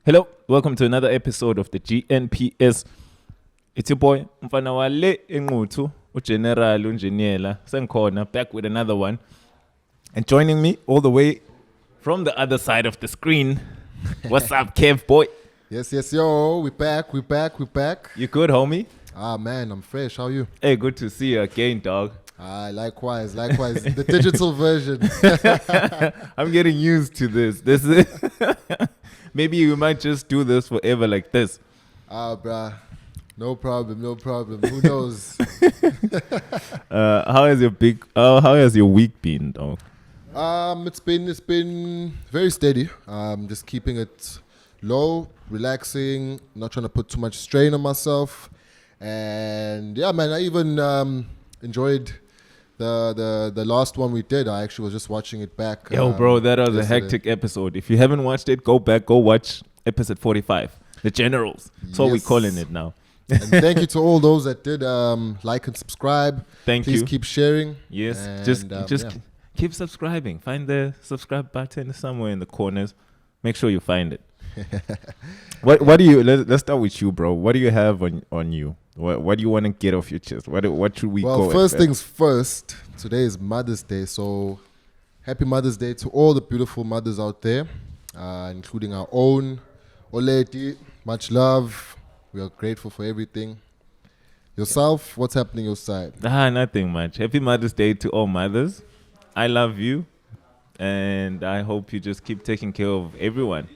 Hello, welcome to another episode of the GNPS. It's your boy, Mfana Wale Engutu, General Unjiniela, Senkhona, back with another one. And joining me all the way from the other side of the screen. What's up, Kev, boy? Yes, yo, we back. You good, homie? Ah, man, I'm fresh. How are you? Hey, good to see you again, dog. Ah, likewise. The digital version. I'm getting used to this. This is maybe you might just do this forever like this. Ah, bruh. No problem. Who knows? How has your week been, dog? It's been very steady. Just keeping it low, relaxing, not trying to put too much strain on myself. And yeah, man, I even enjoyed the last one we did. I actually was just watching it back. Yo, bro, that was yesterday. a hectic episode. If you haven't watched it, go watch episode 45. The Generals. That's what we're calling it now. And thank you to all those that did like and subscribe. Please you. Keep sharing. Yes, and, just keep subscribing. Find the subscribe button somewhere in the corners. Make sure you find it. What do you? Let's start with you, bro. What do you have on you? What do you want to get off your chest? What should we go? Well, first things first. Today is Mother's Day, so happy Mother's Day to all the beautiful mothers out there, including our own Oleti. Much love. We are grateful for everything. Yourself, what's happening your side? Nothing much. Happy Mother's Day to all mothers. I love you, and I hope you just keep taking care of everyone.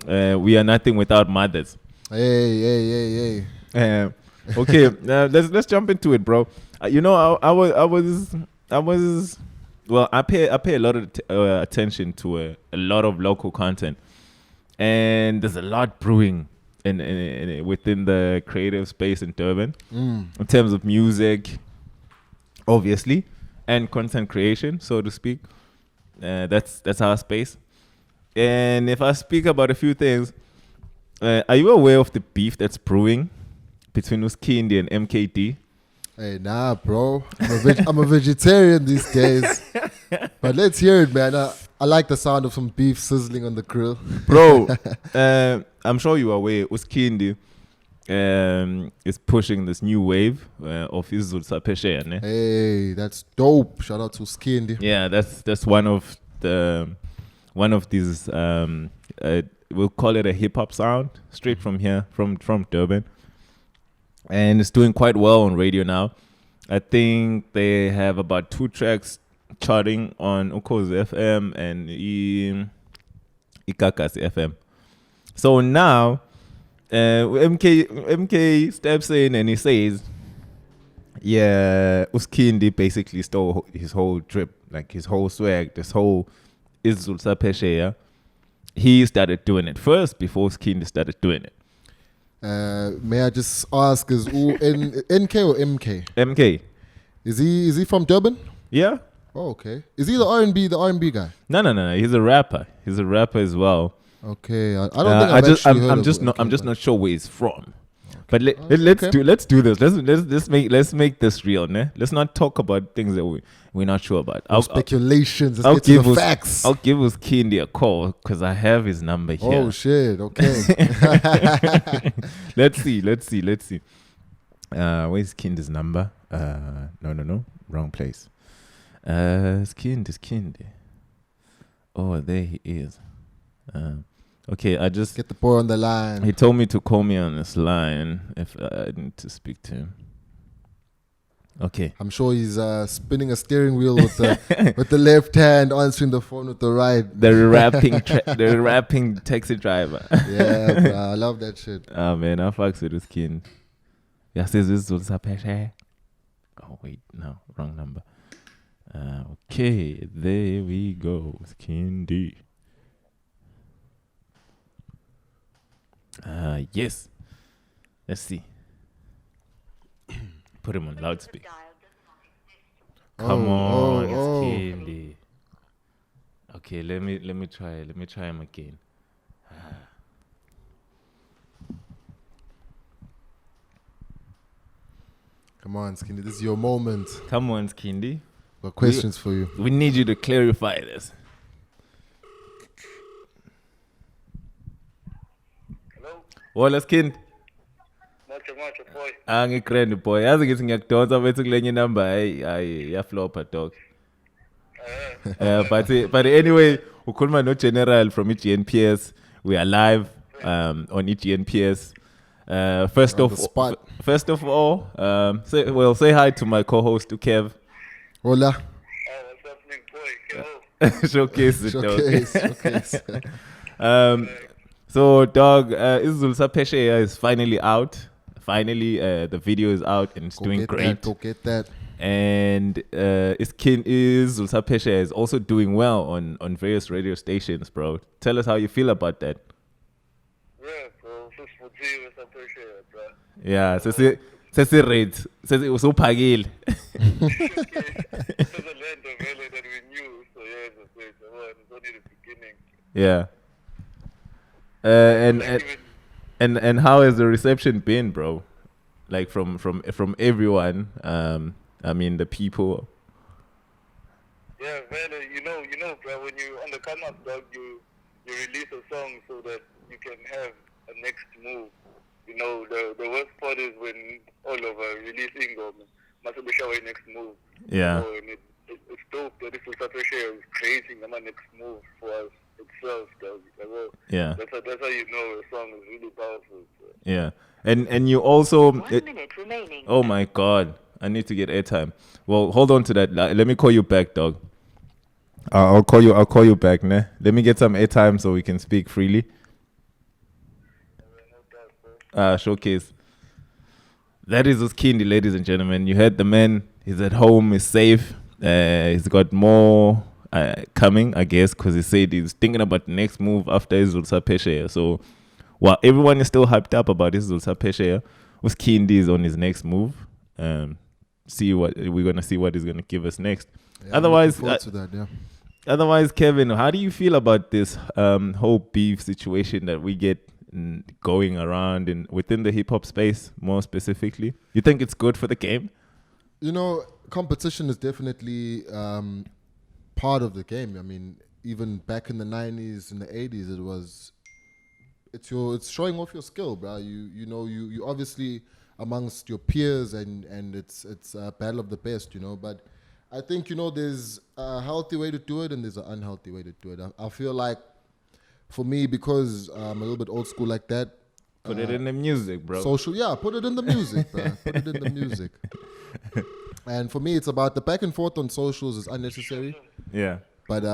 We are nothing without mothers. Hey. Okay, let's jump into it, bro. I pay a lot of attention to a lot of local content, and there's a lot brewing in within the creative space in Durban in terms of music, obviously, and content creation, so to speak. That's our space. And if I speak about a few things, are you aware of the beef that's brewing between Uskindi and MKD? Hey, nah, bro. I'm a vegetarian these days. But let's hear it, man. I like the sound of some beef sizzling on the grill. Bro, I'm sure you are aware, Uskindi is pushing this new wave of Izul Sapeshe. Ne? Hey, that's dope. Shout out to Uskindi. Yeah, that's one of these we'll call it a hip hop sound, straight from here, from Durban. And it's doing quite well on radio now. I think they have about 2 tracks charting on Ukhozi FM and Ikakas FM. So now, MK steps in and he says, yeah, Uskindi basically stole his whole drip, like his whole swag, this whole Izul Sapeshe. He started doing it first before Uskindi started doing it. May I just ask, is NK or MK? MK. Is he from Durban? Yeah. Oh, okay. Is he the R&B guy? No. He's a rapper. He's a rapper as well. Okay. I don't think I'm just not sure where he's from. But let's do this. Let's make this real, ne? Let's not talk about things that we're not sure about. Speculations. Let's get to the facts. I'll give Uskindi a call because I have his number here. Oh shit! Okay. Let's see. Where's Kindi's number? No, wrong place. Kindi. Oh, there he is. Okay, I just get the boy on the line. He told me to call me on this line if I need to speak to him. Okay. I'm sure he's spinning a steering wheel with the left hand, answering the phone with the right. The rapping taxi driver. Yeah, bro, I love that shit. Oh man, I fucks with this kid. Yeah, says this was a. Oh wait, no, wrong number. Okay, there we go. Kindi. Yes. Let's see. Put him on loudspeaker. Come on, it's Kindi. Okay, let me try. Let me try him again. Come on, Skinny. This is your moment. Come on, Kindi. Got questions for you. We need you to clarify this. Hello? Wallace Kind. Much, boy. Angikrend boy. Yazi ngithi ngiyakudonsa bethi kulenye number hayi yaflopha dog. But anyway, ukhuluma no General from GNPS. We are live on GNPS. First of all, say hi to my co-host Kev. Hola. What's happening, boy? Showcase it, Showcase. So, dog, Izul Sapeshe is finally out. Finally, the video is out and it's doing great. Go get that. And Izul Sapeshe is also doing well on various radio stations, bro. Tell us how you feel about that. Yeah, bro. Bro. Yeah, sesi rate. Sesi usuphakile. It's a land of LA that we knew, so yeah, it's only the beginning. Yeah. And how has the reception been, bro? Like from everyone. I mean the people. Yeah, man. You know, bro. When you on the come up, dog, you release a song so that you can have a next move. You know, the worst part is when all of a releasing must be showing next move. Yeah. So, and it's dope that this is creating a next move for us itself, dog. Yeah. That's how you know a song is really powerful. So. Yeah. And you also 1 minute remaining. Oh my god. I need to get airtime. Well, hold on to that. Let me call you back, dog. I'll call you back, ne? Let me get some airtime so we can speak freely. Showcase. That is Uskindi, ladies and gentlemen. You heard the man. He's at home. He's safe. He's got more coming, I guess, because he said he's thinking about the next move after Izul Sapeshe. So, while everyone is still hyped up about Izul Sapeshe, Uskindi is on his next move. We're gonna see what he's gonna give us next. Yeah, Otherwise, yeah. Otherwise, Kevin, how do you feel about this whole beef situation that we get going around and within the hip hop space, more specifically? You think it's good for the game? You know, competition is definitely part of the game. I mean, even back in the 90s and the 80s, it's showing off your skill, bro. You obviously amongst your peers and it's a battle of the best, you know. But I think, you know, there's a healthy way to do it and there's an unhealthy way to do it. I feel like for me, because I'm a little bit old school like that. Put it in the music, bro. Put it in the music, bro. Put it in the music. And for me, it's about the back and forth on socials is unnecessary. Yeah. But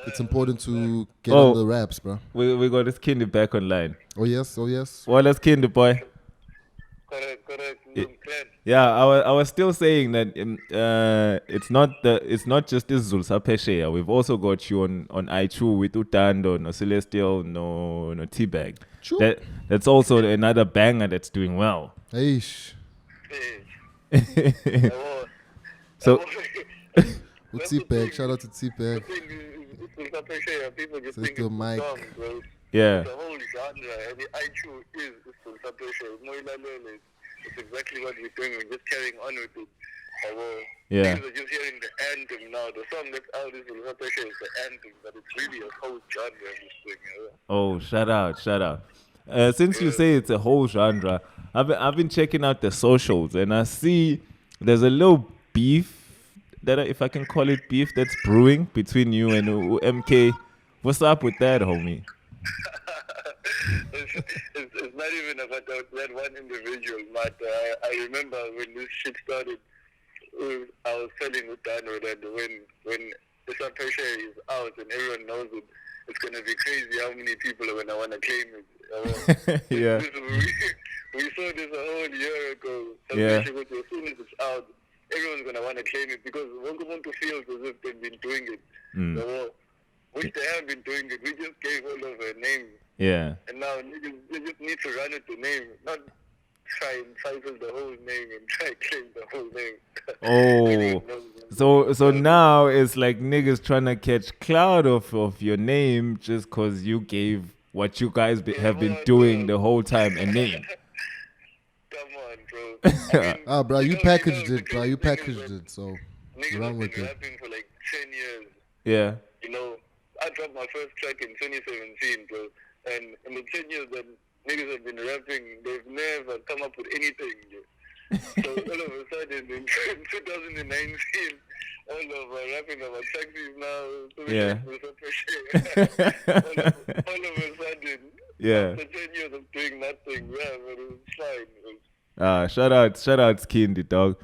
it's important to get on the raps, bro. We got this Kindy back online. Oh, yes. Well, that's Kindy, boy. Correct. Yeah, I was still saying that it's not just this Zulsa Peshe. We've also got you on I2 with Utando, no Celestial, no T-Bag. Sure. That's also another banger that's doing well. Eish. So T-Bag, shout out to T-Bag. People just So think it's it's Mike. a song, bro. yeah. The whole genre, and the IQ is it's exactly what we're doing. We're just carrying on with it. Yeah. People are just hearing the anthem now. The song that's out is the anthem, but it's really a whole genre of this thing. Oh, shout out. Since you say it's a whole genre, I've been checking out the socials and I see there's a little beef that, if I can call it beef, that's brewing between you and MK. What's up with that, homie? It's not even about that one individual, but I remember when this shit started, I was telling Utano that when the pressure is out and everyone knows it, it's going to be crazy how many people are going to want to claim it. Yeah. We saw this a whole year ago. Yeah. As soon as it's out, everyone's going to want to claim it because one to feel as if they've been doing it. Which they have been doing it. We just gave all of a name. Yeah. And now they just need to run with the name, not try and title the whole name and try and claim the whole name. So now it's like niggas trying to catch clout of your name just because you gave what you guys have been doing the whole time a name. Come on, bro. I mean, bro, you packaged it, bro. You packaged it, so niggas run have with been it. rapping for like 10 years. Yeah. You know, I dropped my first track in 2017, bro. And in the 10 years that niggas have been rapping, they've never come up with anything. So all of a sudden, in 2019, all of rapping about taxis now, so Yeah. all of a sudden, Yeah. after 10 years of doing nothing, yeah, but it was fine. Shout out Skindy, dog.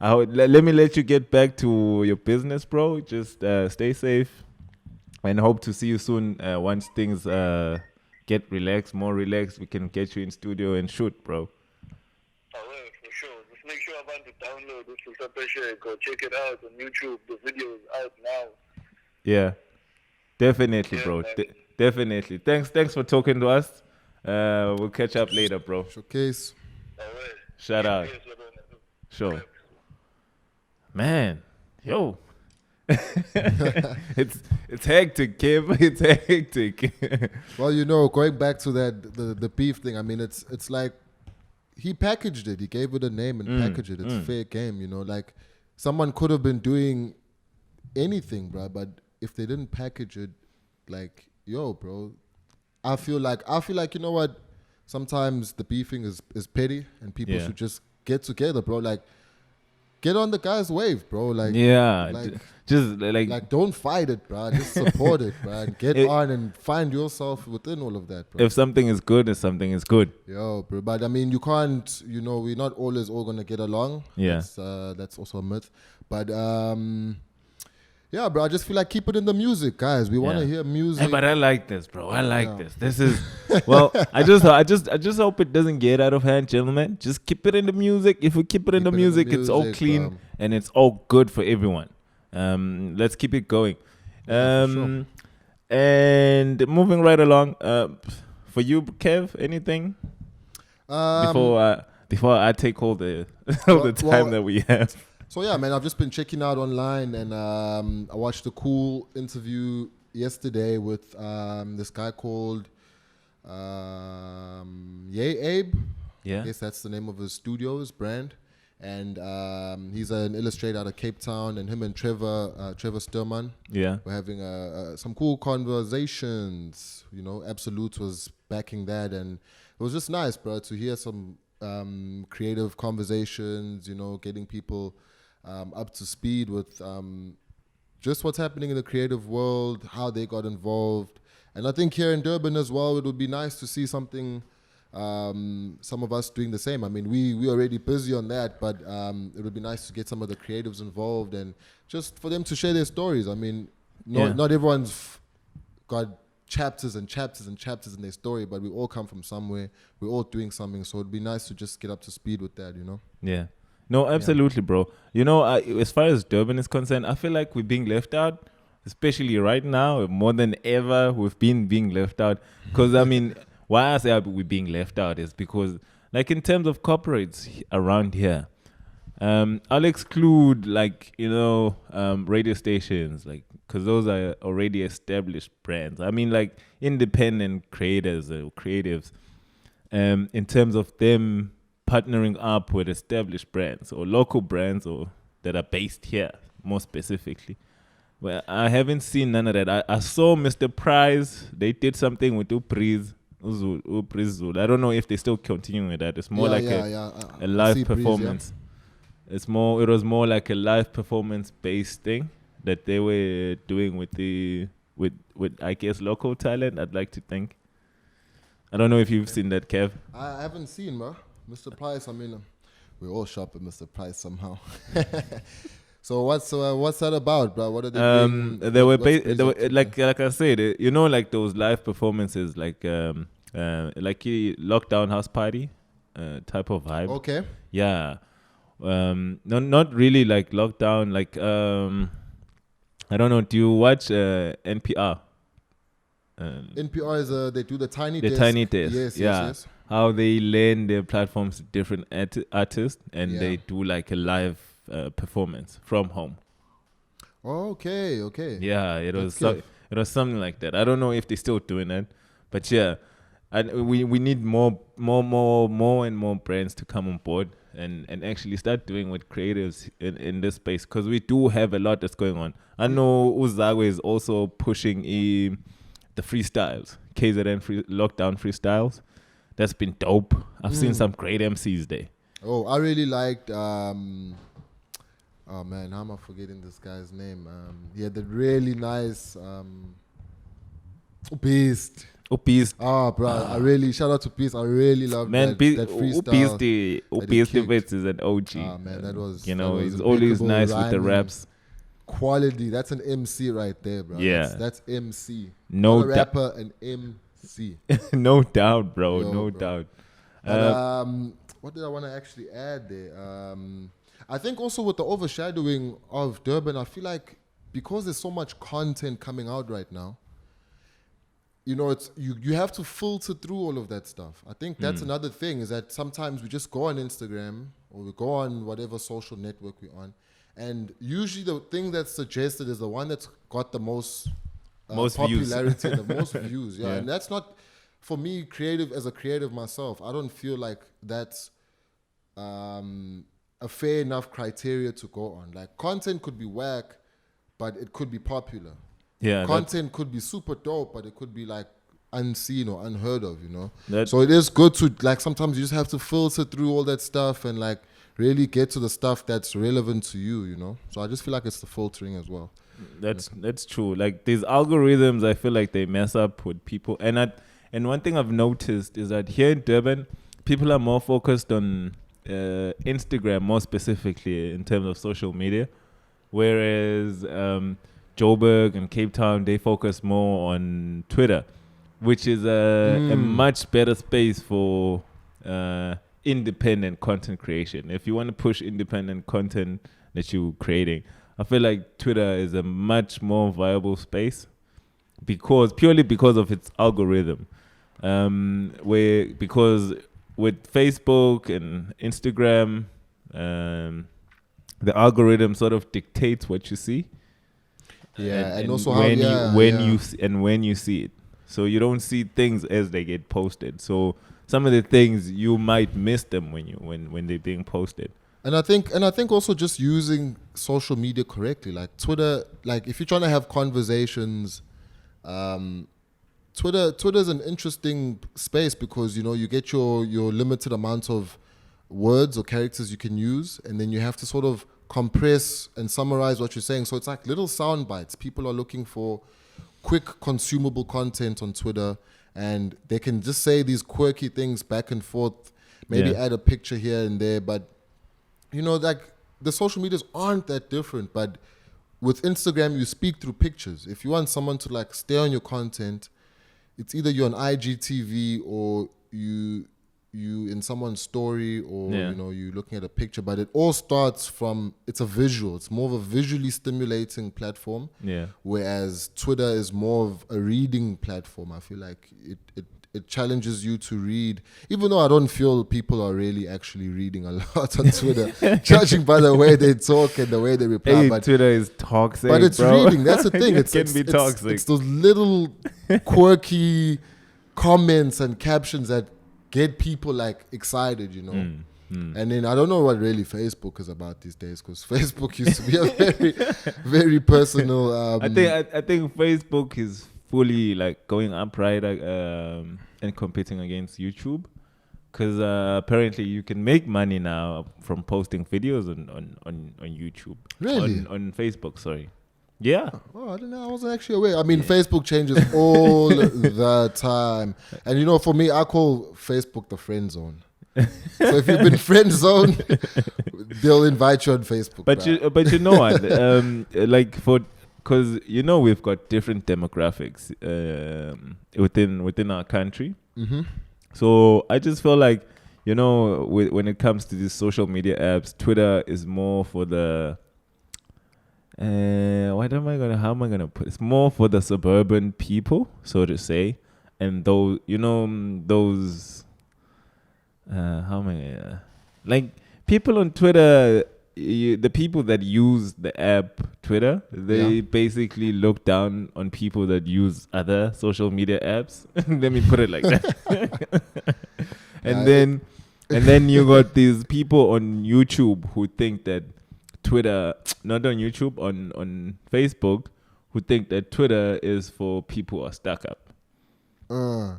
Let me let you get back to your business, bro. Just stay safe and hope to see you soon. Once things get more relaxed, we can get you in studio and shoot, bro. Oh, well, for sure. Just make sure I want to download this for Sapeshe. Go check it out on YouTube. The video is out now. Yeah, definitely, Yeah, bro. man. Definitely. Thanks for talking to us. We'll catch up later, bro. Showcase. All right. Shout out. Yes, Ladona. Sure. Man, yo. it's hectic, Kev. It's hectic. Well, going back to that the beef thing. I mean, it's like he packaged it. He gave it a name and packaged it. It's fair game, Like someone could have been doing anything, bro. But if they didn't package it, like, yo, bro, I feel like you know what? Sometimes the beefing is petty, and people should just get together, bro. Like, get on the guy's wave, bro. Like, yeah, like, just like don't fight it, bro. Just support it, bro. And get on and find yourself within all of that, bro. if something is good, something is good. Yo, bro. But I mean, you can't. We're not always all gonna get along. Yeah, that's also a myth. But yeah, bro. I just feel like keep it in the music, guys. We want to hear music. Hey, but I like this, bro. I like this. This is well. I just hope it doesn't get out of hand, gentlemen. Just keep it in the music. If we keep it in the music, it's all clean and it's all good for everyone. Let's keep it going. For sure. And moving right along. For you, Kev, anything before I take all the time that we have. So yeah, man, I've just been checking out online, and I watched a cool interview yesterday with this guy called Yay Abe. Yeah. I guess that's the name of his studio, his brand. And he's an illustrator out of Cape Town, and him and Trevor Sturman were having some cool conversations. Absolute was backing that, and it was just nice, bro, to hear some creative conversations, getting people up to speed with just what's happening in the creative world, how they got involved. And I think here in Durban as well, it would be nice to see something, some of us doing the same. I mean, we're already busy on that, but it would be nice to get some of the creatives involved and just for them to share their stories. I mean, not everyone's got chapters and chapters and chapters in their story, but we all come from somewhere. We're all doing something, so it'd be nice to just get up to speed with that, Yeah. No, absolutely, bro. As far as Durban is concerned, I feel like we're being left out, especially right now, more than ever. We've been being left out. Because, I mean, why I say we're being left out is because, like, in terms of corporates around here, I'll exclude, radio stations, because those are already established brands. I mean, like, independent creators or creatives, in terms of them partnering up with established brands or local brands or that are based here, more specifically. Well, I haven't seen none of that. I saw Mr. Price. They did something with Upriz Zul. I don't know if they're still continuing with that. It's more a live performance. It was more like a live performance based thing that they were doing with I guess local talent. I'd like to think. I don't know if you've seen that, Kev. I haven't seen, bro. Mr. Price, I mean, we all shop at Mr. Price somehow. So what's that about, bro? What are they doing? They were like I said, like those live performances, like a lockdown house party type of vibe. Okay. Yeah. Not really like lockdown. Like I don't know. Do you watch NPR? NPR is they do the tiny desk. Tiny desk. Yes, yeah. yes. How they lend their platforms to different artists and they do like a live performance from home. Okay. Yeah, it was something like that. I don't know if they're still doing it, but yeah, and we need more and more brands to come on board and actually start doing with creatives in this space, because we do have a lot that's going on. I know Uzagwe is also pushing the freestyles, KZN lockdown freestyles. That's been dope. I've seen some great MCs there. Oh, I really liked. Oh man, how am I forgetting this guy's name? He had the really nice Beast. Beast. Oh, bro, I really shout out to Beast. I really love that freestyle. Beast is an OG. Ah man, that was he's always nice with the raps. Quality. That's an MC right there, bro. Yeah, that's MC. No Not a rapper, an MC. No doubt, bro. No doubt. And, what did I want to actually add there? I think also with the overshadowing of Durban, I feel like because there's so much content coming out right now, it's you have to filter through all of that stuff. I think that's another thing, is that sometimes we just go on Instagram or we go on whatever social network we're on, and usually the thing that's suggested is the one that's got the most popularity, the most views. Yeah, and that's not, for me, as a creative myself, I don't feel like that's a fair enough criteria to go on. Like, content could be whack, but it could be popular. Yeah, content could be super dope, but it could be like unseen or unheard of, So it is good to, like, sometimes you just have to filter through all that stuff and like really get to the stuff that's relevant to you, So I just feel like it's the filtering as well. That's true. Like, these algorithms, I feel like they mess up with people. And one thing I've noticed is that here in Durban, people are more focused on Instagram, more specifically in terms of social media, whereas Joburg and Cape Town, they focus more on Twitter, which is a much better space for independent content creation. If you want to push independent content that you're creating, I feel like Twitter is a much more viable space purely because of its algorithm. Because with Facebook and Instagram, the algorithm sort of dictates what you see. Yeah, and also when you see it. So you don't see things as they get posted. So some of the things you might miss them when they're being posted. And I think also just using social media correctly, like Twitter, like if you're trying to have conversations, Twitter's an interesting space because you get your limited amount of words or characters you can use, and then you have to sort of compress and summarize what you're saying. So it's like little sound bites. People are looking for quick consumable content on Twitter, and they can just say these quirky things back and forth, maybe add a picture here and there. But like the social medias aren't that different, but with Instagram you speak through pictures. If you want someone to like stay on your content, it's either you're on IGTV or you in someone's story, or you're looking at a picture. But it all starts from, it's a visual. It's more of a visually stimulating platform. Yeah. Whereas Twitter is more of a reading platform. I feel like it challenges you to read, even though I don't feel people are really actually reading a lot on Twitter, judging by the way they talk and the way they reply. Hey, but Twitter is toxic, but it's reading. That's the thing. It can be toxic. It's those little quirky comments and captions that get people like excited, And then I don't know what really Facebook is about these days, because Facebook used to be a very, very personal. I think Facebook is fully like going upright and competing against YouTube, because apparently you can make money now from posting videos on YouTube. Really? On Facebook, sorry. Yeah. Oh, I don't know. I wasn't actually aware. I mean, Facebook changes all the time. And for me, I call Facebook the friend zone. So if you've been friend zoned, they'll invite you on Facebook. But you know what? Because we've got different demographics within our country. Mm-hmm. So I just feel like when it comes to these social media apps, Twitter is more for the how am I gonna put it? It's more for the suburban people, so to say, and those how am I like people on Twitter, the people that use the app Twitter, they basically look down on people that use other social media apps. Let me put it like that. And then you got these people on YouTube who think that Twitter, not on YouTube, on Facebook, who think that Twitter is for people who are stuck up. Yeah,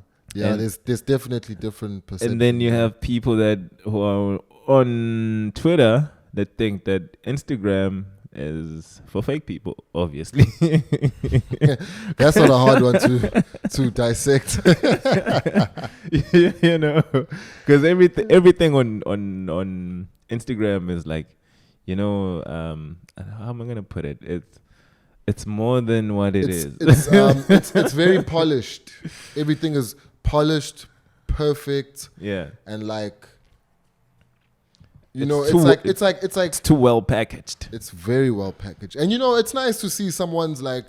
And- there's definitely different perceptions. And then you have people that who are on Twitter that think that Instagram is for fake people, obviously. That's not a hard one to dissect. You know, because everything on Instagram is like, you know, how am I gonna put it? It's more than what it is. It's very polished. Everything is polished, perfect, Yeah, and like It's know, too- it's like it's too well packaged. it's very well packaged. And you know, it's nice to see someone's like,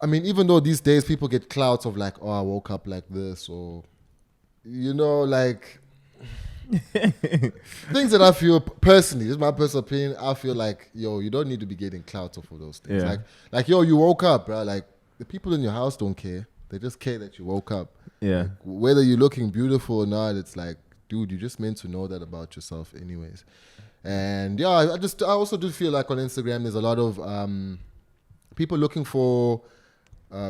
I mean, even though these days people get clouds of like, oh, I woke up like this, or you know, like things that I feel personally, this is my personal opinion, I feel like, yo, you don't need to be getting clouds off of those things. Yeah. Like, yo, you woke up, bro. Like, the people in your house don't care. They just care that you woke up. Yeah, Like, whether you're looking beautiful or not, it's like, dude, you're just meant to know that about yourself anyways. And yeah, I also do feel like on Instagram there's a lot of people looking for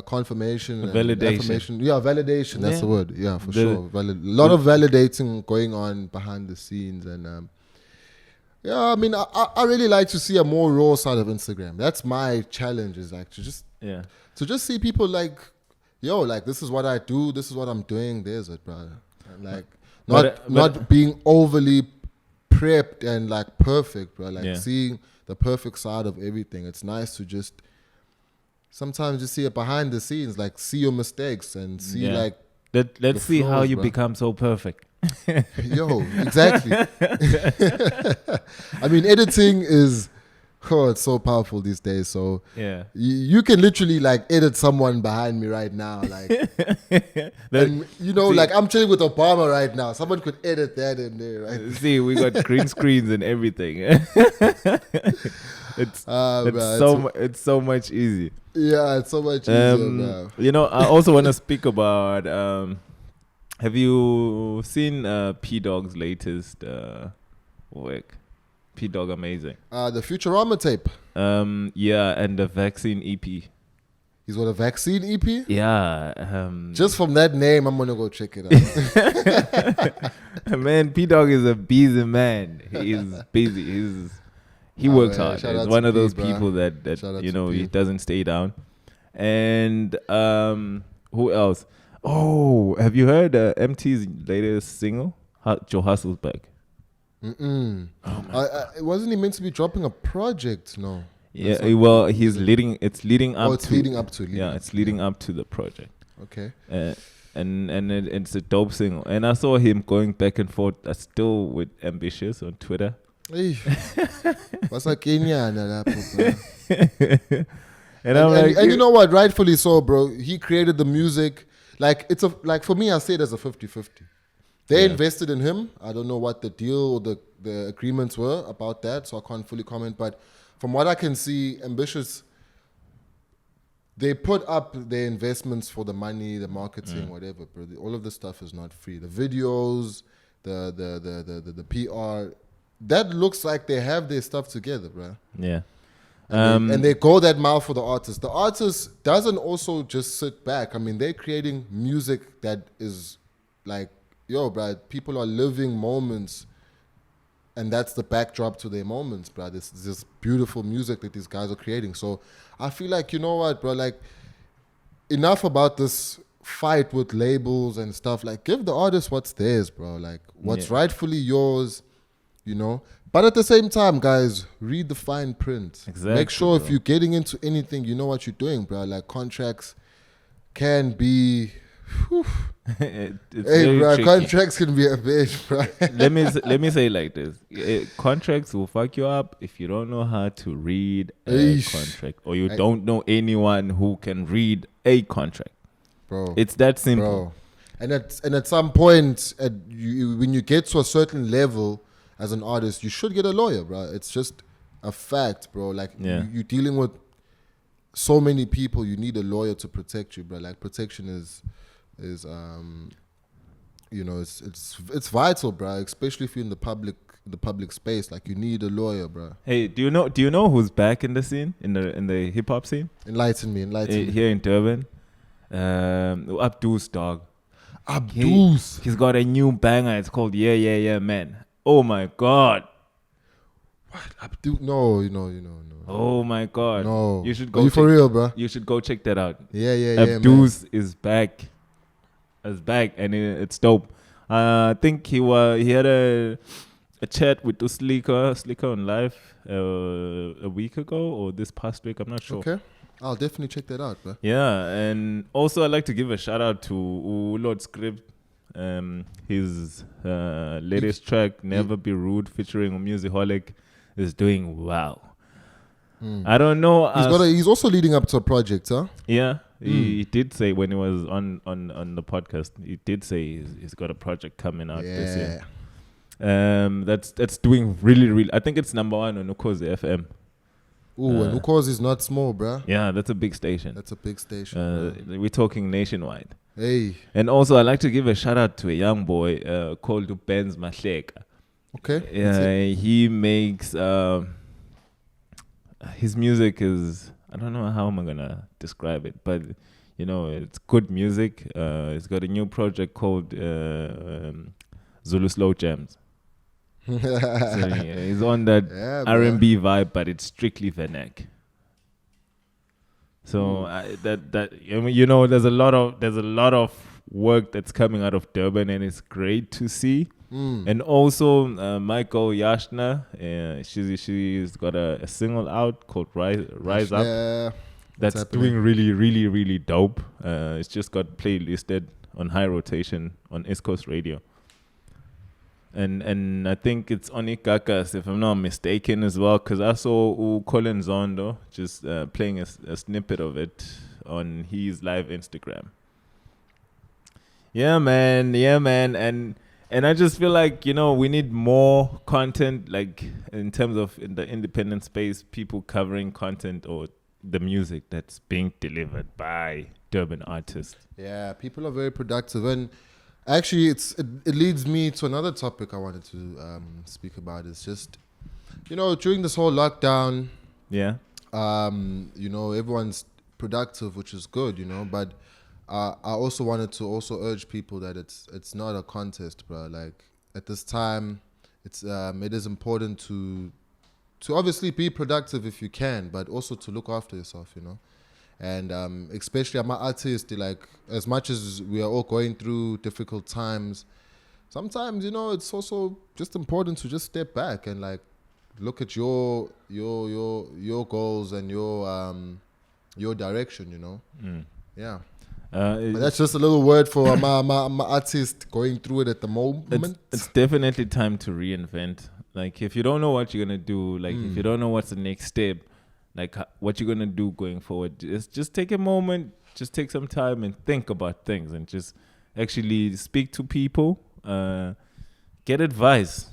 confirmation and Validation. affirmation. Yeah, validation, that's Yeah. the word. Yeah, for The- sure. A lot of validating going on behind the scenes. And yeah, I mean, I really like to see a more raw side of Instagram. That's my challenge, is like to just see people like, yo, like, this is what I do, this is what I'm doing, there's it, bro. And like, But- not being overly prepped and like perfect, bro. Like, Yeah. seeing the perfect side of everything. It's nice to just sometimes just see it behind the scenes, like see your mistakes and see Yeah. like, Let's the see how flaws, you bro. become so perfect. yo, exactly. I mean, editing is, it's so powerful these days. So Yeah, you can literally like edit someone behind me right now, like, and you know, see- like I'm chilling with Obama right now. Someone could edit that in there, right? see, we got green screens and everything. it's Bro, it's so much easy. yeah, it's so much easier, bro. You know, I also want to speak about. Have you seen P Dog's latest work? P Dog, amazing. The Futurama tape. Yeah, and the vaccine EP. He's got a vaccine EP. Yeah, Just from that name, I'm gonna go check it out. man, P Dog is a busy man. He is busy. He works man, hard. shout He's out one to of those P, bruh. people that Shout out you to know, P. he doesn't stay down. And who else? Oh, have you heard MT's latest single? Joe Hustle's back. Wasn't he meant to be dropping a project? No. Yeah, That's not- well, he's leading. It's leading up. Oh, it's to, leading up to. Yeah, it's leading up to the project. Okay. And it's a dope single. And I saw him going back and forth, still with Ambitious on Twitter. Hey. What's like Kenya? And I'm like, and you know what? Rightfully so, bro. He created the music. Like, like for me, I say it as a 50-50. They Yeah. invested in him. I don't know what the deal or the agreements were about that, so I can't fully comment. But from what I can see, Ambitious, they put up their investments for the money, the marketing, whatever, bro. All of this stuff is not free. The videos, the PR, that looks like they have their stuff together, bro. yeah. And they go that mile for the artist. The artist doesn't also just sit back. I mean, they're creating music that is like, yo, bro, people are living moments, and that's the backdrop to their moments, bro. This beautiful music that these guys are creating. So I feel like, you know what, bro, like, enough about this fight with labels and stuff. Like, give the artist what's theirs, bro. Like, what's Yeah. rightfully yours, you know. But at the same time, guys, read the fine print. Exactly, Make sure if bro. you're getting into anything, you know what you're doing, bro. Like, contracts can be... whew. It's Hey, very bro, tricky. contracts can be a bitch, bro. let me say it like this: contracts will fuck you up if you don't know how to read a Eesh. contract, or you don't know anyone who can read a contract. Bro, It's that simple. bro. And at some point, when you get to a certain level as an artist, you should get a lawyer, bro. It's just a fact, bro. Like, Yeah. you're dealing with so many people. You need a lawyer to protect you, bro. Like, protection is you know, it's vital, bro. Especially if you're in the public space. Like, you need a lawyer, bro. Hey, do you know who's back in the scene, in the hip hop scene Enlighten me. here in Durban? Abdul's dog. Abdul's. He's got a new banger. It's called Yeah, Yeah, Yeah, Man. Oh my God. What? Abdul? No. Oh my God. No. You should Are go. you for real, bro? You should go check that out. Yeah, Abdul's is back. Is back, and it's dope. I think he had a chat with Slicker on live a week ago or this past week. I'm not sure. Okay. I'll definitely check that out, bro. Yeah, and also I'd like to give a shout out to Lord Script. His latest track, Never Be Rude, featuring Musicaholic, is doing well. I don't know. He's also leading up to a project, huh? Yeah, he did say when he was on the podcast, he did say he's got a project coming out this year. That's doing really. I think it's number 1 on Ukozi FM. Ooh, and Ukozi is not small, bruh. Yeah, that's a big station. That's a big station. We're talking nationwide. Hey. And also, I'd like to give a shout out to a young boy called Benz Mahleka. Okay. Yeah, he makes his music is, I don't know how am I gonna describe it, but it's good music. He's got a new project called Zulu Slow Jams. So, he's on that R&B vibe, but it's strictly vernac. So there's a lot of work that's coming out of Durban, and it's great to see. And also Michael Yashna, she's got a single out called Rise Up. That's doing really, really, really dope. It's just got playlisted on high rotation on East Coast Radio. And I think it's on Ikakas, if I'm not mistaken, as well, because I saw Colin Zondo just playing a snippet of it on his live Instagram. Yeah, man. And I just feel like, we need more content, like in terms of in the independent space, people covering content or the music that's being delivered by Durban artists. Yeah, people are very productive. And actually, it leads me to another topic I wanted to speak about. It's just, during this whole lockdown, everyone's productive, which is good, but I also wanted to also urge people that it's not a contest, bro. Like at this time, it is important to obviously be productive if you can, but also to look after yourself, And especially I'm an artist, like as much as we are all going through difficult times, sometimes it's also just important to just step back and like look at your goals and your direction, Yeah. But that's just a little word for my artist going through it at the moment. It's definitely time to reinvent. Like if you don't know what you're gonna do, like if you don't know what's the next step, like what you're gonna do going forward, just take a moment, just take some time and think about things, and just actually speak to people, get advice.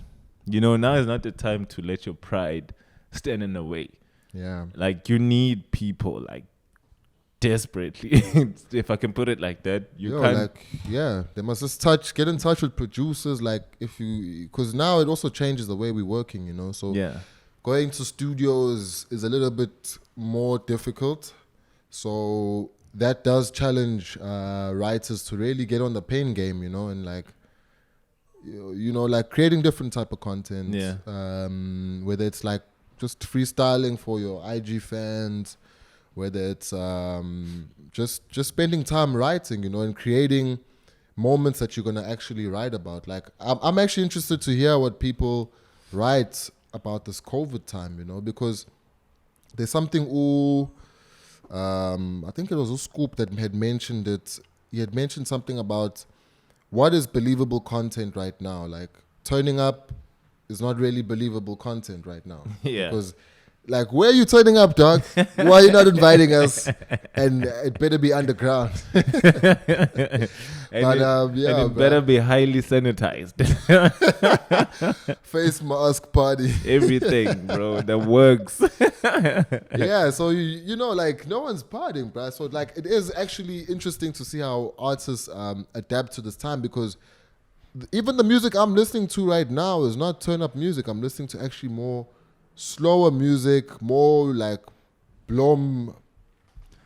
Now is not the time to let your pride stand in the way. Yeah, like you need people, like desperately, if I can put it like that. They must just get in touch with producers, like because now it also changes the way we're working, so going to studios is a little bit more difficult, so that does challenge writers to really get on the pen game, and like like creating different type of content, whether it's like just freestyling for your IG fans, whether it's just spending time writing, and creating moments that you're going to actually write about. Like, I'm actually interested to hear what people write about this COVID time, because there's something, I think it was Scoop that had mentioned it. He had mentioned something about what is believable content right now. Like, turning up is not really believable content right now. Yeah. Because like, where are you turning up, dog? Why are you not inviting us? And it better be underground. It better be highly sanitized. Face mask party. Everything, bro, that works. Yeah, so like no one's partying, bro. So like it is actually interesting to see how artists adapt to this time, because even the music I'm listening to right now is not turn up music. I'm listening to actually more slower music, more like Blom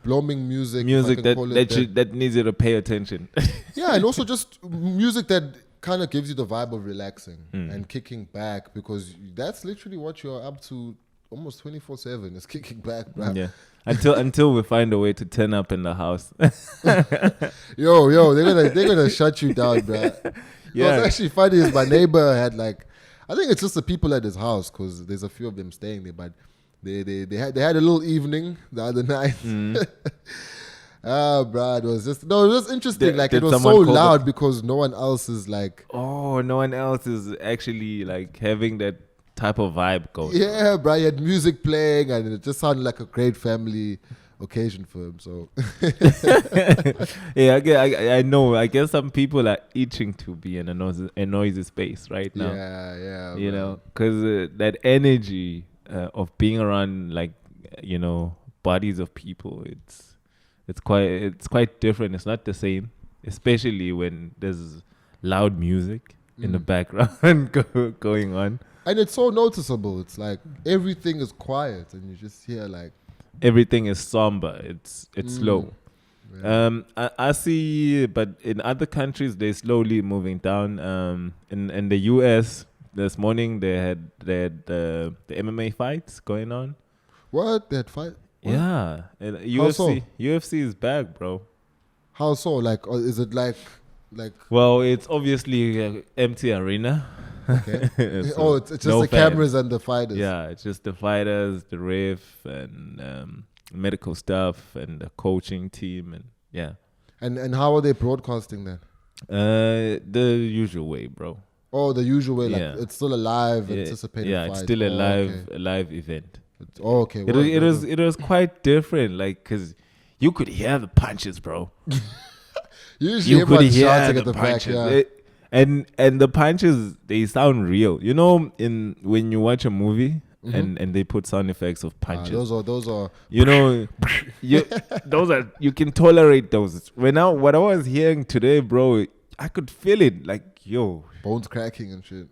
blooming music. Music if I can call it that needs you to pay attention. Yeah, and also just music that kind of gives you the vibe of relaxing and kicking back, because that's literally what you're up to almost 24/7 is kicking back, bro. Yeah. Until we find a way to turn up in the house. Yo, they're gonna shut you down, bro. Yeah. What's actually funny is my neighbor had like, I think it's just the people at his house because there's a few of them staying there, but they had a little evening the other night. Bro, it was interesting. Like it was so someone call loud because no one else is like. Oh, no one else is actually like having that type of vibe going. Yeah, bro, he had music playing and it just sounded like a great family occasion for him. So Yeah, I know. I guess some people are itching to be in a noisy space right now. yeah, You bro. know, because that energy of being around like bodies of people, it's quite different. It's not the same, especially when there's loud music in the background going on. And it's so noticeable. It's like everything is quiet and you just hear like Everything is somber. It's slow. yeah. I see, but in other countries they're slowly moving down. In the US this morning they had the MMA fights going on. What? That fight? What? Yeah, and How so? UFC is back, bro. How so? Like, or is it like Well, it's obviously an empty arena. okay? So it's just no the fans. cameras and the fighters. Yeah, it's just the fighters, the ref, and medical stuff, and the coaching team, and yeah. And how are they broadcasting that? The usual way, bro. Oh, the usual way. Like Yeah. it's still a live Yeah, anticipated yeah, fight. it's still a okay. live event. Okay. It was quite different, like, cause you could hear the punches, bro. Usually You could everyone's hear shouting the at the back. punches. Yeah. And the punches, they sound real. You know, when you watch a movie and they put sound effects of punches. Those are. You know, you can tolerate those. What I was hearing today, bro, I could feel it. Like, yo, Bones cracking and shit.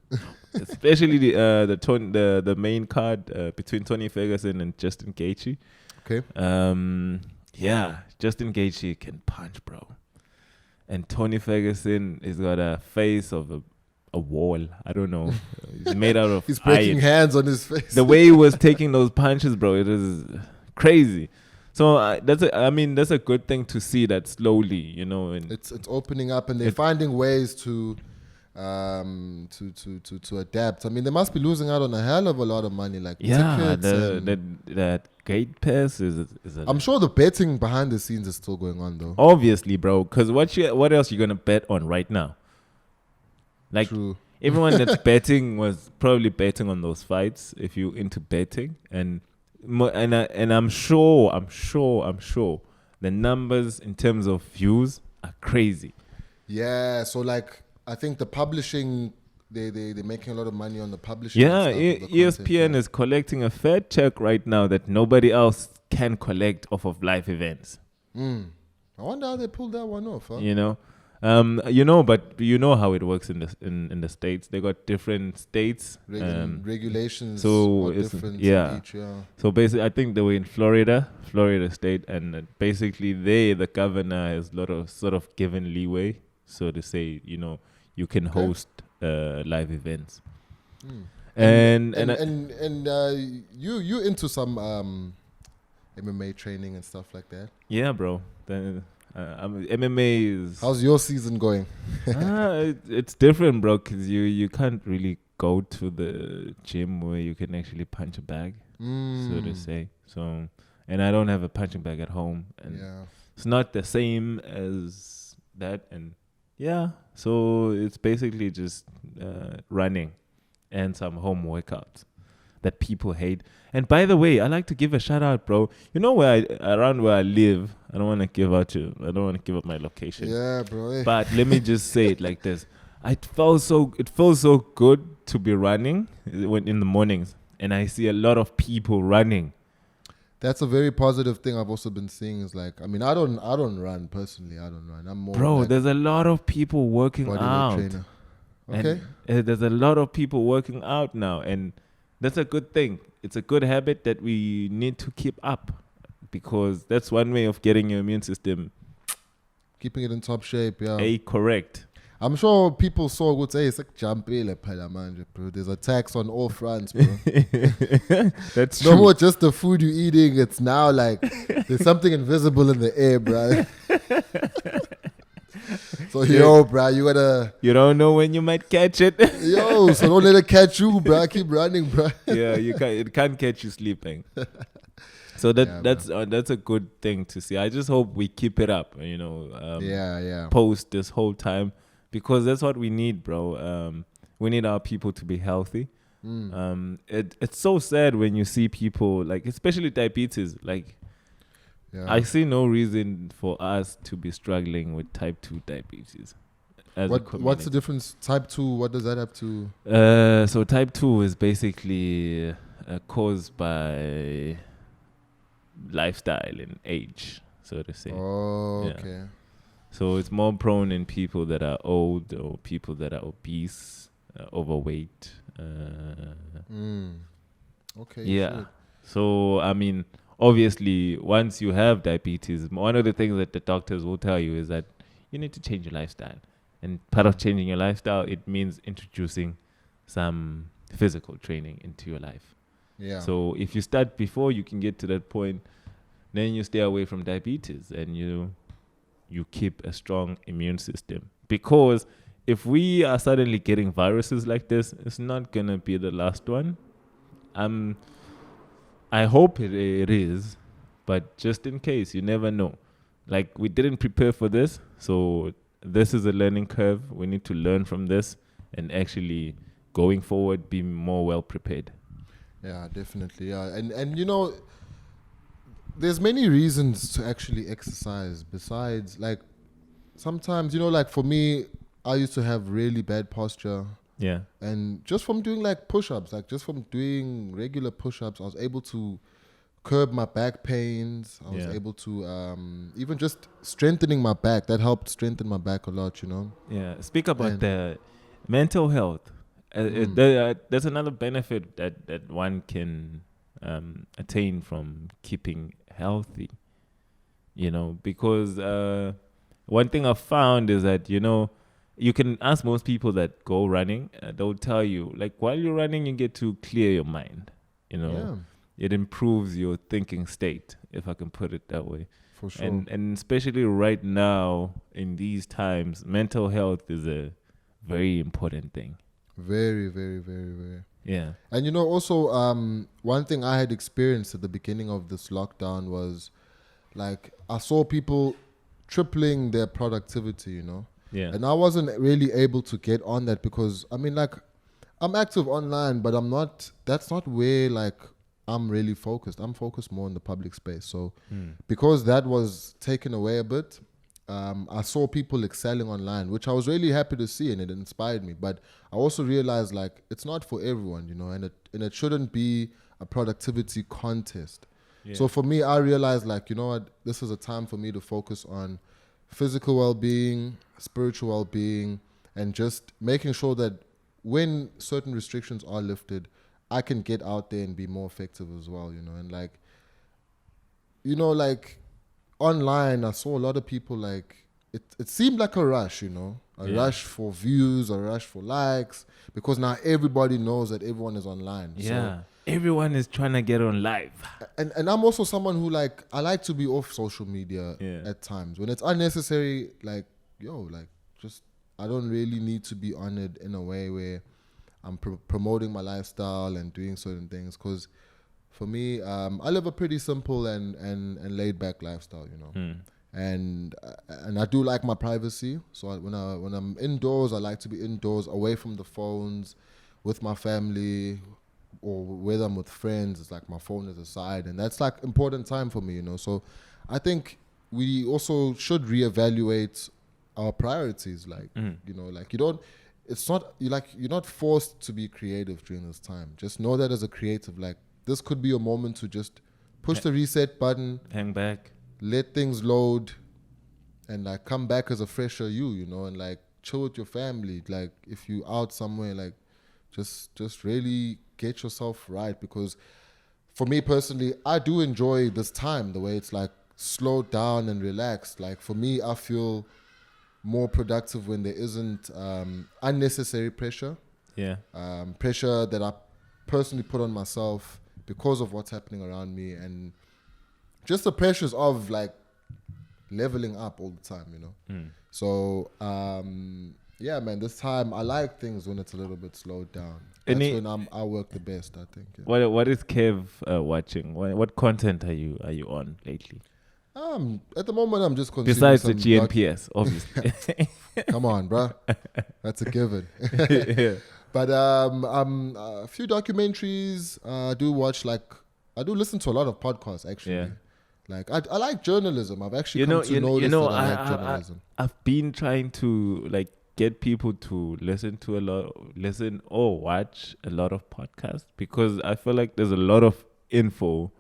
especially the main card between Tony Ferguson and Justin Gaethje. Okay. Yeah, Justin Gaethje can punch, bro. And Tony Ferguson has got a face of a wall. I don't know. He's made out of He's breaking iron. hands on his face. The way he was taking those punches, bro, it is crazy. So that's a good thing to see that slowly, you know. And It's opening up and they're finding ways to adapt. I mean, they must be losing out on a hell of a lot of money, like yeah, tickets. And that gate pass is I'm sure the betting behind the scenes is still going on, though. obviously, bro. Because what else you gonna bet on right now? Like True. everyone that's betting was probably betting on those fights. If you into betting, and I'm sure the numbers in terms of views are crazy. Yeah, so like I think the publishing, they're making a lot of money on the publishing. Yeah, and stuff, of the ESPN content, is collecting a fair check right now that nobody else can collect off of live events. I wonder how they pulled that one off. Huh? You know, but you know how it works in the states. They got different states. Regulations so are it's- different. yeah. In each, yeah. So basically, I think they were in Florida State, and basically the governor has sort of given leeway, so to say, you know, you can host live events. And you into some MMA training and stuff like that? yeah, bro. MMA is How's your season going? it's different, bro, because you can't really go to the gym where you can actually punch a bag, so to say. So, and I don't have a punching bag at home, and Yeah. it's not the same as that. And yeah, so it's basically just running and some home workouts that people hate. And by the way, I like to give a shout out, bro. You know around where I live, I don't want to give up my location. Yeah, bro. eh. But let me just say it like this. It feels so good to be running when in the mornings, and I see a lot of people running. That's a very positive thing I've also been seeing. Is like, I mean, I don't run personally. I don't run. I'm more Bro, like there's a lot of people working bodyweight out. trainer. Okay. And, there's a lot of people working out now, and that's a good thing. It's a good habit that we need to keep up. because that's one way of getting your immune system Keeping it in top shape, yeah. correct. I'm sure people saw would say it's like jumpile manje, bro. There's attacks on all fronts, bro. That's No true. more just the food you're eating. It's now like there's something invisible in the air, bro. So yo, bro, you gotta You don't know when you might catch it. so don't let it catch you, bro. Keep running, bro. Yeah, it can't catch you sleeping. So that's a good thing to see. I just hope we keep it up, Yeah. post this whole time, because that's what we need, bro. We need our people to be healthy. It's so sad when you see people, like, especially diabetes, like, I see no reason for us to be struggling with type 2 diabetes. What's the difference? Type 2, what does that have to... So type 2 is basically caused by lifestyle and age, so to say. Oh, Yeah. okay. So it's more prone in people that are old or people that are obese, overweight. Okay. Yeah. Shit. So, I mean, obviously, once you have diabetes, one of the things that the doctors will tell you is that you need to change your lifestyle. And part of changing your lifestyle, it means introducing some physical training into your life. Yeah. So if you start before you can get to that point, then you stay away from diabetes and you keep a strong immune system. Because if we are suddenly getting viruses like this, it's not going to be the last one. I hope it is, but just in case, you never know. Like, we didn't prepare for this, so this is a learning curve. We need to learn from this and actually, going forward, be more well prepared. Yeah, definitely. Yeah, and there's many reasons to actually exercise besides, like, sometimes, like, for me, I used to have really bad posture. Yeah. And just from doing, like, push-ups, like, just from doing regular push-ups, I was able to curb my back pains. I was able to, even just strengthening my back, that helped strengthen my back a lot, Yeah. Speak about the mental health. There's another benefit that one can attain from keeping healthy, because one thing I've found is that, you can ask most people that go running, they'll tell you, like, while you're running, you get to clear your mind, It improves your thinking state, if I can put it that way. For sure. And especially right now, in these times, mental health is a very important thing. Very, very, very, very. Yeah. And also, one thing I had experienced at the beginning of this lockdown was, like, I saw people tripling their productivity, Yeah. And I wasn't really able to get on that because, I mean, like, I'm active online, but that's not where, like, I'm really focused. I'm focused more in the public space. So because that was taken away a bit, I saw people excelling online, which I was really happy to see, and it inspired me. But I also realized, like, it's not for everyone, and it shouldn't be a productivity contest. Yeah. So for me, I realized, like, this is a time for me to focus on physical well-being, spiritual well-being, and just making sure that when certain restrictions are lifted, I can get out there and be more effective as well, and like, online, I saw a lot of people, like, it seemed like a rush, rush for views, a rush for likes, because now everybody knows that everyone is online. Yeah. So, everyone is trying to get on live. And I'm also someone who, like, I like to be off social media at times. When it's unnecessary, like, just, I don't really need to be on it in a way where I'm promoting my lifestyle and doing certain things. Because for me, I live a pretty simple and laid back lifestyle, And I do like my privacy. So when I'm indoors, I like to be indoors, away from the phones, with my family, or whether I'm with friends. It's like my phone is aside, and that's, like, important time for me, So I think we also should reevaluate our priorities, like, like, you don't. It's not you're not forced to be creative during this time. Just know that as a creative, like, this could be a moment to just push the reset button, hang back, let things load, and, like, come back as a fresher you, and, like, chill with your family. Like, if you out somewhere, like, just really get yourself right, because for me personally, I do enjoy this time, the way it's like slowed down and relaxed. Like for me, I feel more productive when there isn't unnecessary pressure. Yeah. Pressure that I personally put on myself because of what's happening around me, and just the pressures of like leveling up all the time, you know. So yeah, man, this time I like things when it's a little bit slowed down. That's when I work the best, I think. Yeah. What is Kev watching? What content are you on lately? At the moment, I'm just consuming Besides the some GNPS, obviously. Come on, bro. That's a given. Yeah. But a few documentaries. I do listen to a lot of podcasts, actually. Yeah. Like I like journalism. I've actually come to notice that I like journalism. I've been trying to like get people to listen or watch a lot of podcasts, because I feel like there's a lot of info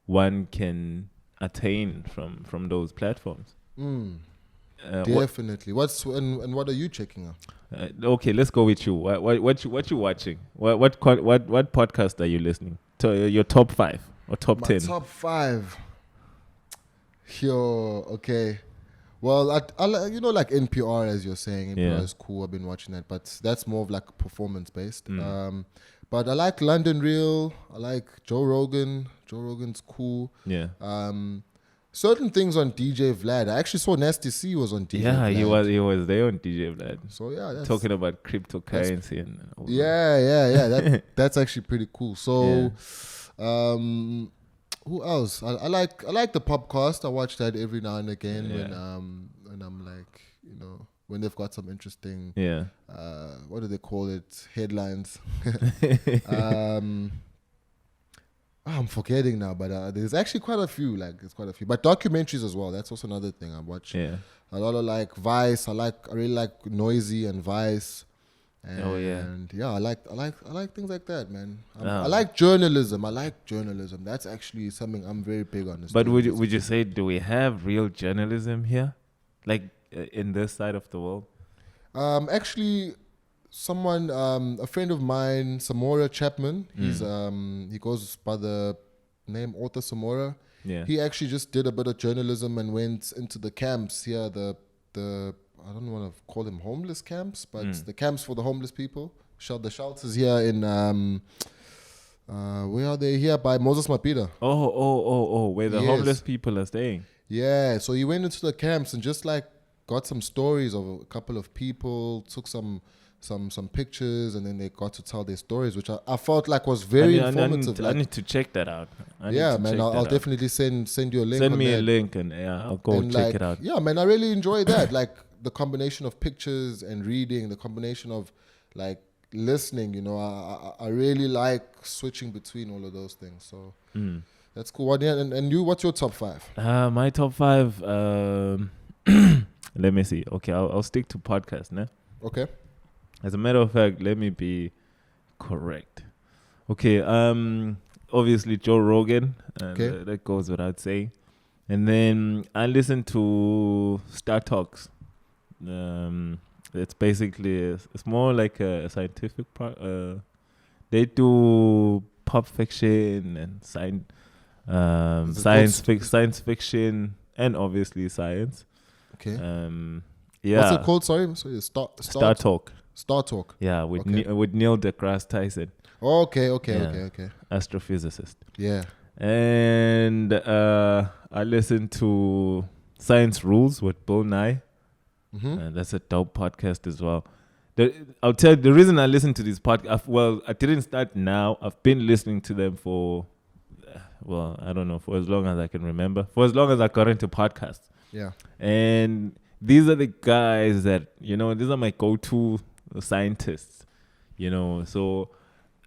one can attain from those platforms. Definitely. What are you checking out? Okay, let's go with you. What you watching? What podcast are you listening to? Your top 5 or top 10? Top 5. Yo, okay. Well, I like NPR, as you're saying. NPR is cool. I've been watching that, but that's more of like performance based. But I like London Real. I like Joe Rogan. Joe Rogan's cool. Yeah. Certain things on DJ Vlad. I actually saw Nasty C was on DJ Vlad. he was there on DJ Vlad. So yeah, that's talking about cryptocurrency and all that. Yeah. That's actually pretty cool. So, who else? I like the Popcast. I watch that every now and again when I'm like, when they've got some interesting what do they call it? Headlines. I'm forgetting now, but there's actually quite a few. But documentaries as well. That's also another thing I watch. Yeah, a lot of like Vice. I really like Noisy and Vice. And I like things like that, man. I like journalism. That's actually something I'm very big on. But would you say, do we have real journalism here, like in this side of the world? Actually, someone, a friend of mine, Samora Chapman. He goes by the name Author Samora. Yeah. He actually just did a bit of journalism and went into the camps here. The I don't want to call them homeless camps, but the camps for the homeless people. The shelters here in where are they? Here by Moses Mapida. Oh, where the homeless people are staying. Yeah, so he went into the camps and just like got some stories of a couple of people, took some pictures, and then they got to tell their stories, which I felt like was very informative. I need to check that out. I'll definitely send you a link. Send me a link and I'll go check it out. Yeah, man, I really enjoy that. Like the combination of pictures and reading, the combination of like listening, I really like switching between all of those things. So that's cool. And you, what's your top 5? My top 5, let me see. Okay, I'll stick to podcast, né? Okay. As a matter of fact, let me be correct. Okay, obviously Joe Rogan, and that goes without saying. And then I listen to Star Talks. It's basically it's more like a scientific they do pop fiction and science fiction and obviously science. Okay. Yeah. What's it called? Sorry, Star Talk. Star Talk. Yeah, with Neil deGrasse Tyson. Okay. Astrophysicist. Yeah. And I listen to Science Rules with Bill Nye. That's a dope podcast as well. I'll tell you the reason I listen to these podcasts. I didn't start now. I've been listening to them for, I don't know, for as long as I can remember. For as long as I got into podcasts. Yeah. And these are the guys that, these are my go-to scientists, So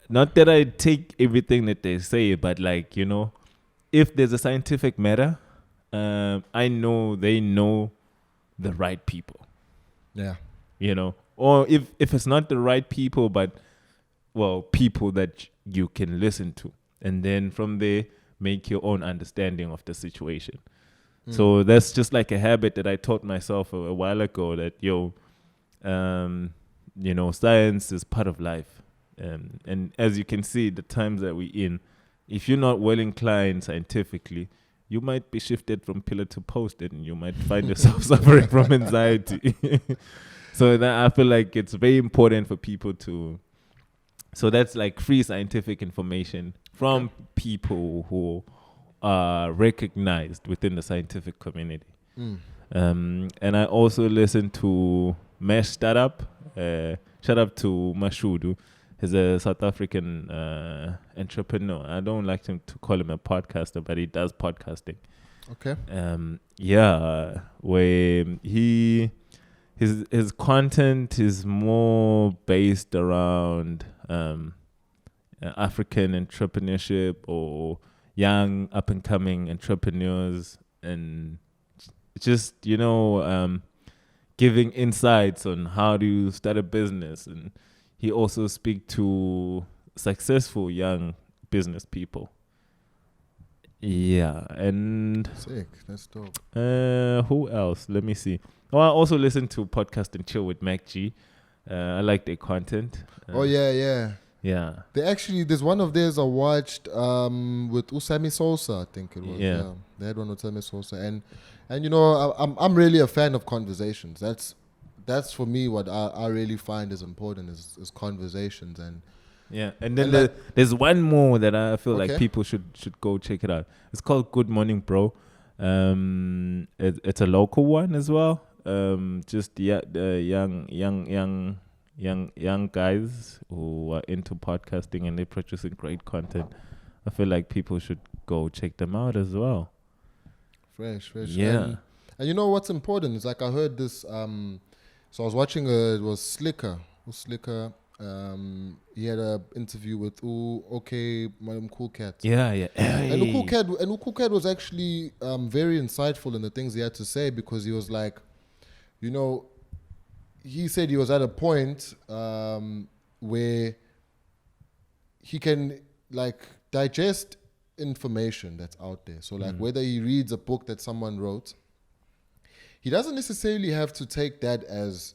not that I take everything that they say, but like, if there's a scientific matter, I know they know the right people. Yeah. Or if it's not the right people, but people that you can listen to, and then from there make your own understanding of the situation. So that's just like a habit that I taught myself a while ago, that science is part of life, and as you can see, the times that we're in, if you're not well inclined scientifically, you might be shifted from pillar to post and you might find yourself suffering from anxiety. So that I feel like it's very important for people to. So that's like free scientific information from people who are recognized within the scientific community. And I also listen to Mesh Startup. Shout out to Mashudu. He's a South African entrepreneur. I don't like to call him a podcaster, but he does podcasting. Okay. Where his content is more based around African entrepreneurship or young up and coming entrepreneurs, and just giving insights on how to start a business. And he also speaks to successful young business people. Yeah, and sick. That's dope. Who else? Let me see. Oh, I also listen to Podcast and Chill with Mac G. I like their content. Yeah. They actually, there's one of theirs I watched with Usami Sosa, I think it was. Yeah. They had one with Usami Sosa, and I'm really a fan of conversations. That's for me what I really find is important is conversations. And and then there's one more that I feel like people should go check it out. It's called Good Morning Bro. It's a local one as well. Just young guys who are into podcasting and they're producing great content. I feel like people should go check them out as well. Fresh. Yeah. And you know what's important is like I heard this. So I was watching it was Slicker. He had an interview with Madam Cool Cat. Yeah. And the Cool Cat was actually very insightful in the things he had to say, because he was like, he said he was at a point where he can like digest information that's out there. So like whether he reads a book that someone wrote, he doesn't necessarily have to take that as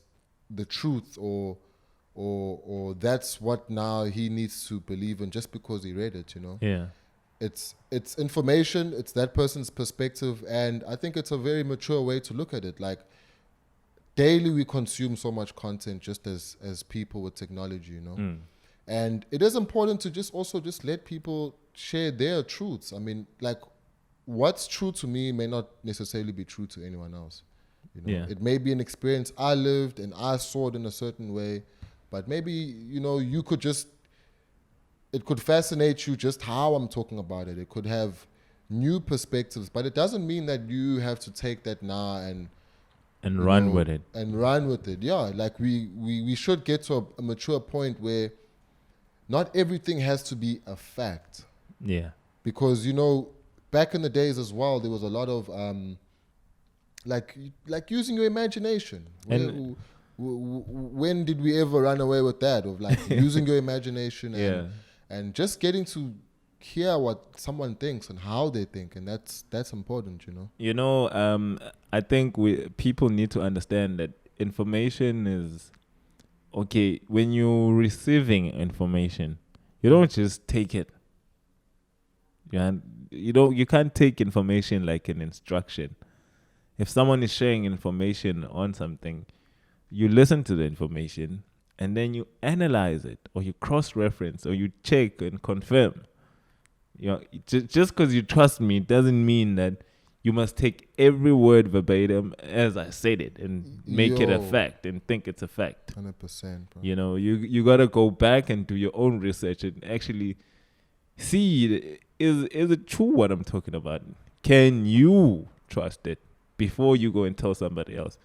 the truth or that's what now he needs to believe in just because he read it, Yeah. It's information, it's that person's perspective, and I think it's a very mature way to look at it. Like daily we consume so much content just as people with technology, And it is important to just let people share their truths. I mean, like what's true to me may not necessarily be true to anyone else. It may be an experience I lived and I saw it in a certain way, but maybe, you could it could fascinate you just how I'm talking about it. It could have new perspectives, but it doesn't mean that you have to take that now and run with it. Yeah, like we should get to a mature point where not everything has to be a fact. Yeah. Because, back in the days as well, there was a lot of like using your imagination. When did we ever run away with that? Of like using your imagination and just getting to hear what someone thinks and how they think, and that's important, I think people need to understand that information is okay. When you're receiving information, you don't just take it. You can't take information like an instruction. If someone is sharing information on something, you listen to the information and then you analyze it, or you cross-reference, or you check and confirm. Just because you trust me doesn't mean that you must take every word verbatim as I said it and make it a fact and think it's a fact. 100%, bro. You gotta go back and do your own research and actually see, is it true what I'm talking about? Can you trust it before you go and tell somebody else?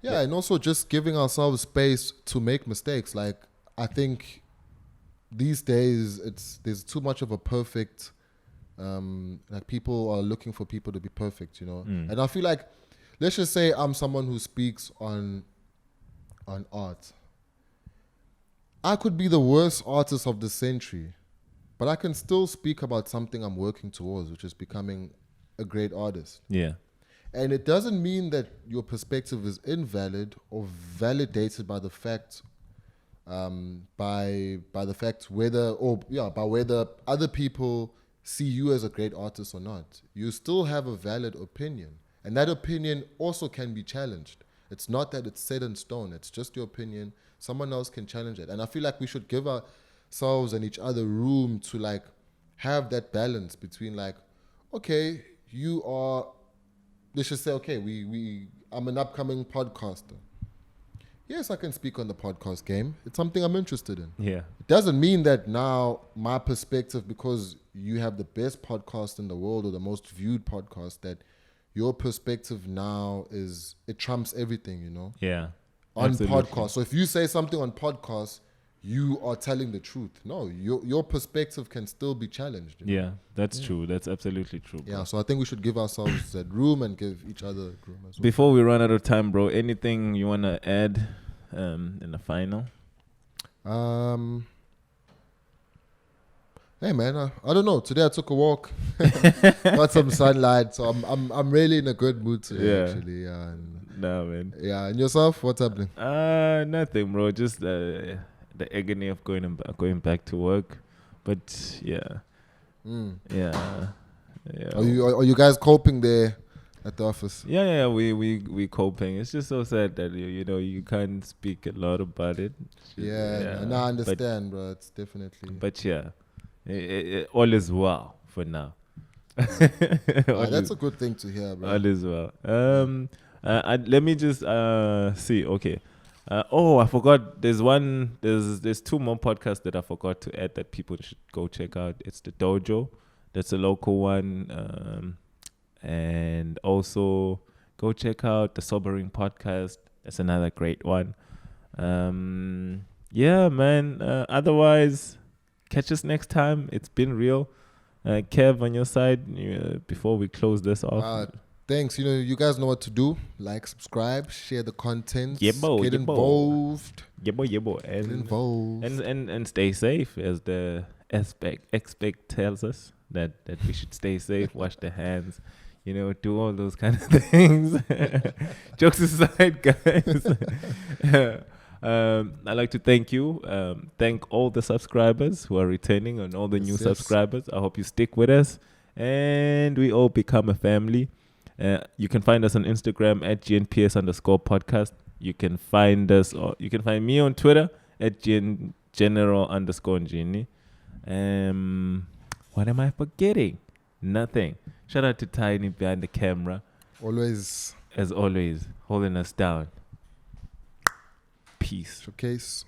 Yeah, and also just giving ourselves space to make mistakes. Like, I think these days there's too much of a perfect, like people are looking for people to be perfect, And I feel like, let's just say I'm someone who speaks on art. I could be the worst artist of the century, but I can still speak about something I'm working towards, which is becoming a great artist. Yeah. And it doesn't mean that your perspective is invalid or validated by the fact by the fact whether other people see you as a great artist or not. You still have a valid opinion, and that opinion also can be challenged. It's not that it's set in stone. It's just your opinion. Someone else can challenge it, and I feel like we should give ourselves and each other room to like have that balance between like, okay, you are. Let's just say, okay, I'm an upcoming podcaster. Yes, I can speak on the podcast game. It's something I'm interested in. Yeah. It doesn't mean that now my perspective, because you have the best podcast in the world or the most viewed podcast, that your perspective now it trumps everything, you know? Yeah. On Absolutely. podcast. So if you say something on podcast, you are telling the truth. No, your perspective can still be challenged. You know? Yeah, that's true. That's absolutely true. Bro. Yeah, so I think we should give ourselves that room and give each other room as well. Before we run out of time, bro, anything you want to add in the final? Hey man, I don't know. Today I took a walk, got some sunlight, so I'm really in a good mood today. Yeah. Actually, yeah. And, No, man. yeah, and yourself? What's happening? Nothing, bro. Just the agony of going back to work. But yeah, yeah. Are you guys coping there at the office? Yeah. We coping. It's just so sad that you can't speak a lot about it. Yeah, and I understand, bro. It's definitely. But yeah, all is well for now. That's a good thing to hear, bro. All is well. Let me just see. Okay. I forgot. There's two more podcasts that I forgot to add that people should go check out. It's the Dojo. That's a local one. And also go check out the Sobering podcast. That's another great one. Yeah, man. Otherwise, catch us next time. It's been real. Kev, on your side, before we close this off. Thanks. You guys know what to do. Like, subscribe, share the content. Get involved. And, Get involved. And stay safe, as the expect tells us that we should stay safe, wash the hands, do all those kind of things. Jokes aside, guys. I'd like to thank you. Thank all the subscribers who are returning and all the new subscribers. I hope you stick with us and we all become a family. You can find us on Instagram at GNPS_podcast. You can find me on Twitter at General_Ngini. What am I forgetting? Nothing. Shout out to Tiny behind the camera. Always. As always, holding us down. Peace. Showcase.